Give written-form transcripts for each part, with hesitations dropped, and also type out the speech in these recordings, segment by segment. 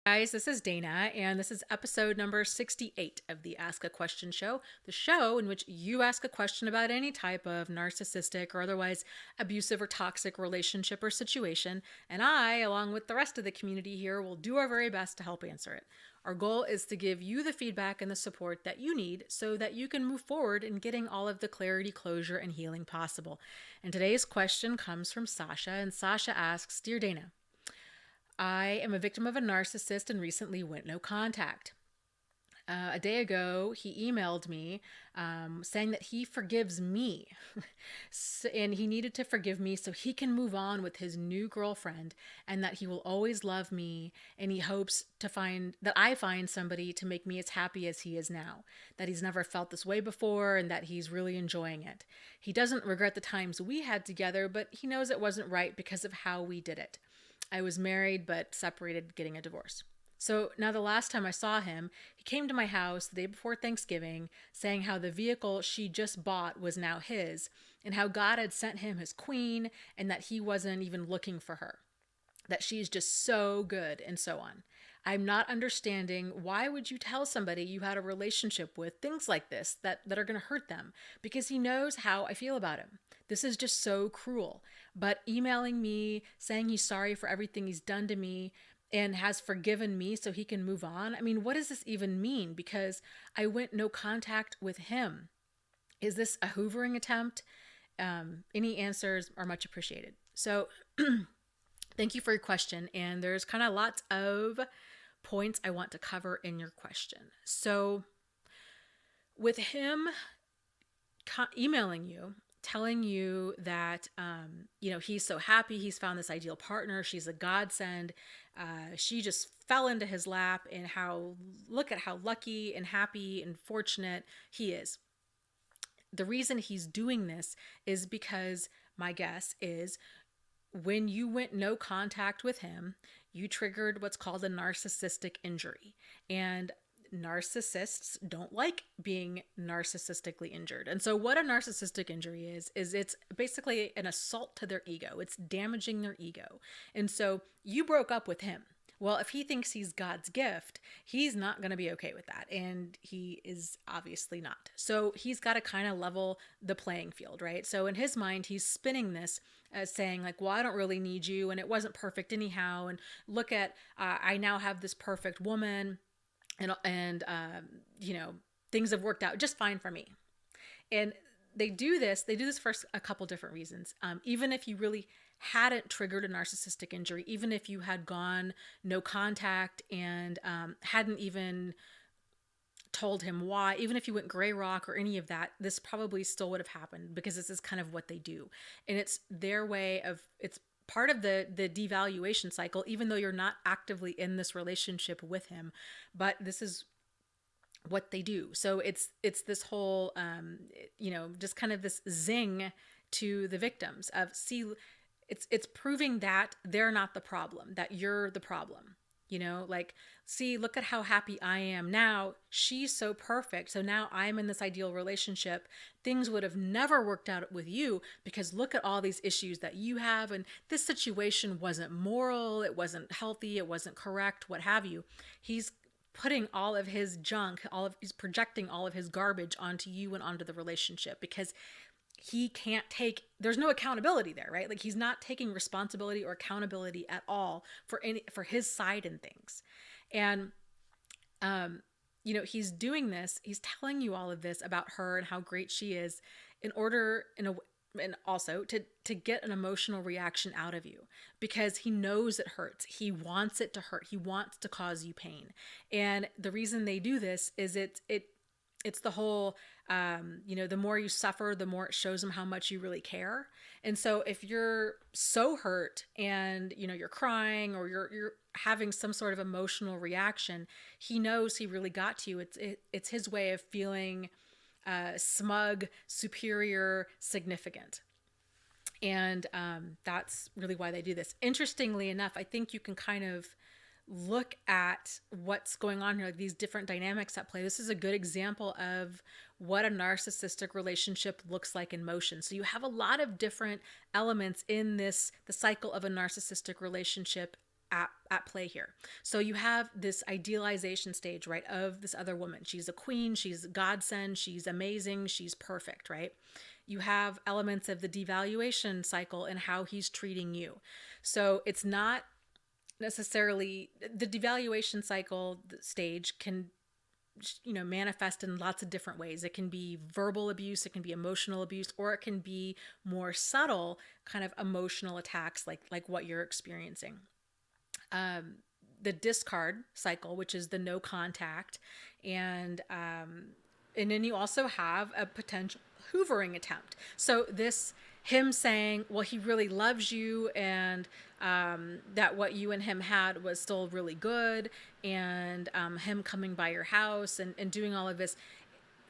Guys, this is Dana, and this is episode number 68 of the Ask a Question show, the show in which you ask a question about any type of narcissistic or otherwise abusive or toxic relationship or situation, and I, along with the rest of the community here, will do our very best to help answer it. Our goal is to give you the feedback and the support that you need so that you can move forward in getting all of the clarity, closure, and healing possible. And today's question comes from Sasha, and Sasha asks, Dear Dana, I am a victim of a narcissist and recently went no contact. A day ago, he emailed me saying that he forgives me and he needed to forgive me so he can move on with his new girlfriend and that he will always love me. And he hopes to find that I find somebody to make me as happy as he is now, that he's never felt this way before and that he's really enjoying it. He doesn't regret the times we had together, but he knows it wasn't right because of how we did it. I was married but separated, getting a divorce. So now, the last time I saw him, he came to my house the day before Thanksgiving saying how the vehicle she just bought was now his and how God had sent him his queen and that he wasn't even looking for her, that she's just so good and so on. I'm not understanding why would you tell somebody you had a relationship with things like this that are going to hurt them because he knows how I feel about him. This is just so cruel. But emailing me saying he's sorry for everything he's done to me and has forgiven me so he can move on. I mean, what does this even mean? Because I went no contact with him. Is this a hoovering attempt? Any answers are much appreciated. So thank you for your question. And there's kind of lots of points I want to cover in your question. So with him emailing you, telling you that he's so happy he's found this ideal partner, she's a godsend, she just fell into his lap, and how look at how lucky and happy and fortunate he is. The reason he's doing this is because my guess is when you went no contact with him, you triggered what's called a narcissistic injury. And narcissists don't like being narcissistically injured. And so what a narcissistic injury is it's basically an assault to their ego. It's damaging their ego. And so you broke up with him. Well, if he thinks he's God's gift, he's not going to be okay with that. And he is obviously not. So he's got to kind of level the playing field, right? So in his mind, he's spinning this as saying like, well, I don't really need you. And it wasn't perfect anyhow. And look at, I now have this perfect woman and things have worked out just fine for me. And they do this for a couple different reasons. Even if you really hadn't triggered a narcissistic injury, even if you had gone no contact and hadn't even told him why, even if you went gray rock or any of that, this probably still would have happened because this is kind of what they do. And it's their way of, it's part of the devaluation cycle, even though you're not actively in this relationship with him, but this is what they do. So it's this whole just kind of this zing to the victims of, see, it's proving that they're not the problem, that you're the problem. Like, see, look at how happy I am now. She's so perfect. So now I'm in this ideal relationship. Things would have never worked out with you because look at all these issues that you have. And this situation wasn't moral. It wasn't healthy. It wasn't correct, what have you. He's putting all of his junk, he's projecting all of his garbage onto you and onto the relationship because he can't there's no accountability there, right? Like, he's not taking responsibility or accountability at all for his side in things. And he's doing this, he's telling you all of this about her and how great she is in order and also to get an emotional reaction out of you because he knows it hurts. He wants it to hurt. He wants to cause you pain. And the reason they do this is it's the whole, the more you suffer, the more it shows them how much you really care. And so if you're so hurt and, you're crying or you're having some sort of emotional reaction, he knows he really got to you. It's his way of feeling smug, superior, significant. And that's really why they do this. Interestingly enough, I think you can kind of look at what's going on here, like these different dynamics at play. This is a good example of what a narcissistic relationship looks like in motion. So you have a lot of different elements in the cycle of a narcissistic relationship at play here. So you have this idealization stage, right, of this other woman. She's a queen, she's godsend, she's amazing, she's perfect, right? You have elements of the devaluation cycle and how he's treating you. So it's not necessarily the devaluation cycle stage can manifest in lots of different ways. It can be verbal abuse, it can be emotional abuse, or it can be more subtle kind of emotional attacks like what you're experiencing. The discard cycle, which is the no contact, and then you also have a potential hoovering attempt. So this him saying, well, he really loves you, and that what you and him had was still really good, and him coming by your house and doing all of this.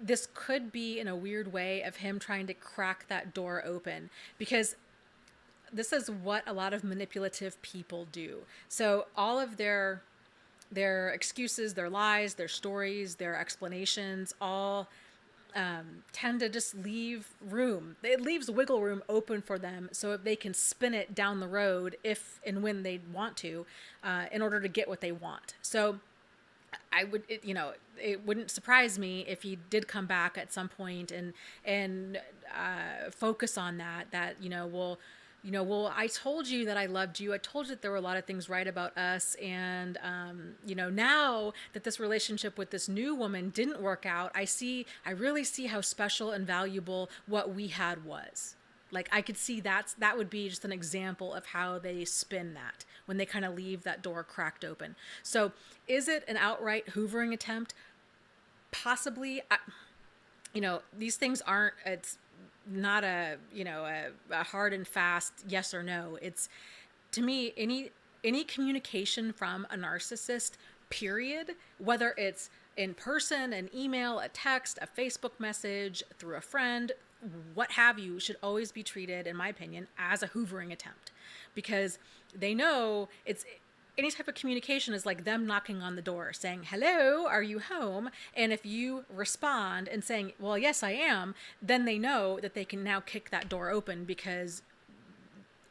This could be in a weird way of him trying to crack that door open, because this is what a lot of manipulative people do. So all of their excuses, their lies, their stories, their explanations, all tend to just leave room. It leaves wiggle room open for them so if they can spin it down the road if and when they want to, in order to get what they want. So it wouldn't surprise me if he did come back at some point and focus on that well, I told you that I loved you. I told you that there were a lot of things right about us. And, now that this relationship with this new woman didn't work out, I really see how special and valuable what we had was. Like, I could see that would be just an example of how they spin that when they kind of leave that door cracked open. So is it an outright hoovering attempt? Possibly. These things aren't, it's not a hard and fast yes or no. It's, to me, any communication from a narcissist, period, whether it's in person, an email, a text, a Facebook message, through a friend, what have you, should always be treated, in my opinion, as a hoovering attempt, because they know it's any type of communication is like them knocking on the door saying, hello, are you home? And if you respond and saying, well, yes, I am, then they know that they can now kick that door open, because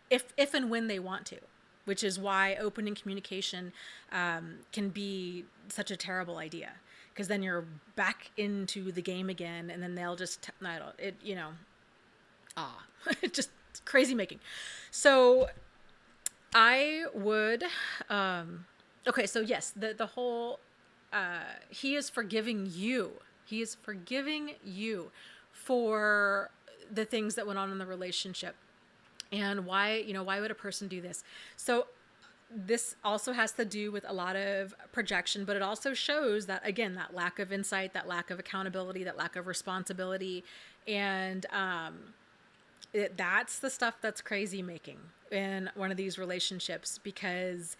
if and when they want to, which is why opening communication can be such a terrible idea, because then you're back into the game again, and then they'll just, just crazy making. So I would, okay, so yes, the whole, he is forgiving you. He is forgiving you for the things that went on in the relationship. And why would a person do this? So this also has to do with a lot of projection, but it also shows that, again, that lack of insight, that lack of accountability, that lack of responsibility. And, that's the stuff that's crazy making in one of these relationships, because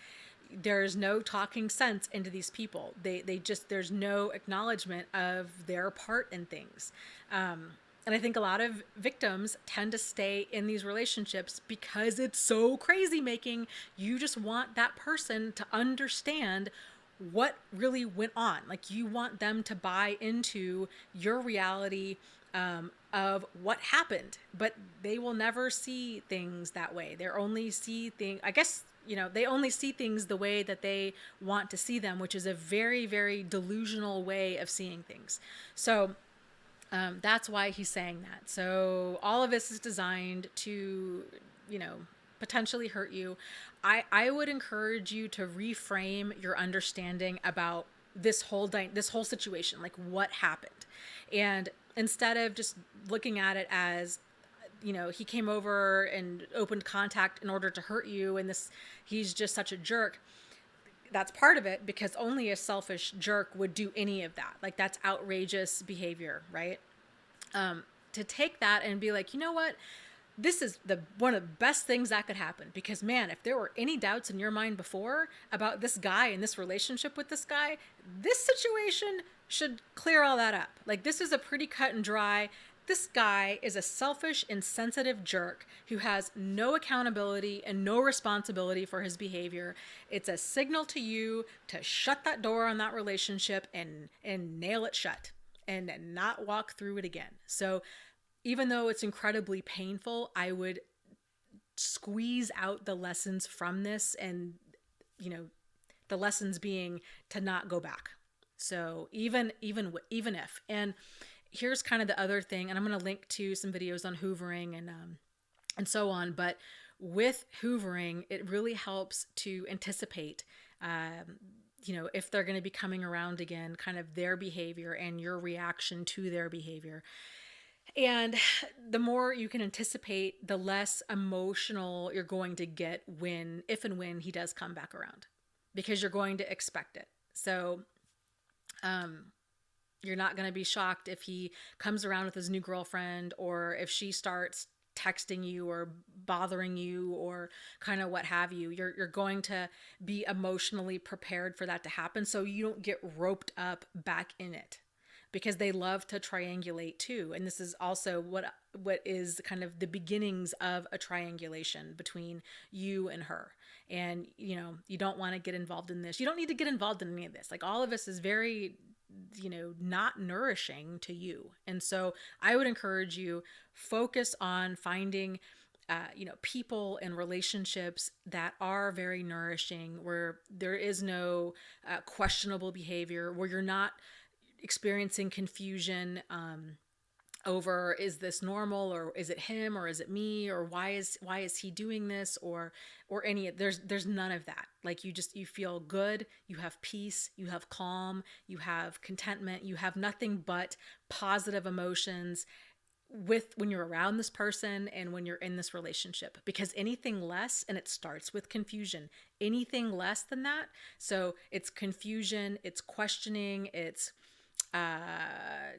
there's no talking sense into these people. They just, there's no acknowledgement of their part in things. And I think a lot of victims tend to stay in these relationships because it's so crazy making. You just want that person to understand what really went on. Like, you want them to buy into your reality, of what happened, but they will never see things that way. They only see things, I guess, they only see things the way that they want to see them, which is a very, very delusional way of seeing things. So that's why he's saying that. So all of this is designed to, potentially hurt you. I would encourage you to reframe your understanding about this whole situation, like what happened. And instead of just looking at it as, he came over and opened contact in order to hurt you, and he's just such a jerk. That's part of it, because only a selfish jerk would do any of that. Like, that's outrageous behavior, right? To take that and be like, you know what? This is one of the best things that could happen, because, man, if there were any doubts in your mind before about this guy and this relationship with this guy, this situation should clear all that up. Like, this is a pretty cut and dry. This guy is a selfish, insensitive jerk who has no accountability and no responsibility for his behavior. It's a signal to you to shut that door on that relationship and nail it shut and not walk through it again. So even though it's incredibly painful, I would squeeze out the lessons from this and you know, the lessons being to not go back. So even if, and here's kind of the other thing, and I'm going to link to some videos on hoovering and so on. But with hoovering, it really helps to anticipate, if they're going to be coming around again, kind of their behavior and your reaction to their behavior. And the more you can anticipate, the less emotional you're going to get if and when he does come back around, because you're going to expect it. So, you're not going to be shocked if he comes around with his new girlfriend, or if she starts texting you or bothering you or kind of what have you. You're going to be emotionally prepared for that to happen, so you don't get roped up back in it, because they love to triangulate too. And this is also what is kind of the beginnings of a triangulation between you and her. And you don't want to get involved in this. You don't need to get involved in any of this. Like, all of this is very not nourishing to you. And so I would encourage you, focus on finding people and relationships that are very nourishing, where there is no questionable behavior, where you're not experiencing confusion over, is this normal, or is it him, or is it me, or why is he doing this, or any. There's none of that. Like, you feel good, you have peace, you have calm, you have contentment, you have nothing but positive emotions when you're around this person and when you're in this relationship. Because anything less, and it starts with confusion, anything less than that, so it's confusion, it's questioning, it's that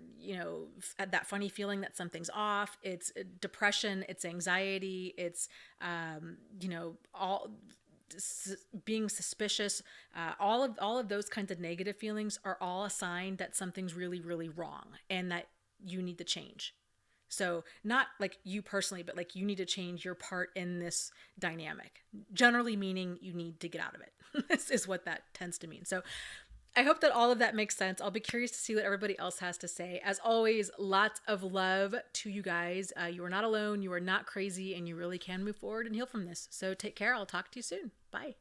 funny feeling that something's off, it's depression, it's anxiety, it's all being suspicious, all of those kinds of negative feelings are all a sign that something's really, really wrong, and that you need to change. So, not like you personally, but like, you need to change your part in this dynamic, generally meaning you need to get out of it. This is what that tends to mean. So I hope that all of that makes sense. I'll be curious to see what everybody else has to say. As always, lots of love to you guys. You are not alone. You are not crazy, and you really can move forward and heal from this. So take care. I'll talk to you soon. Bye.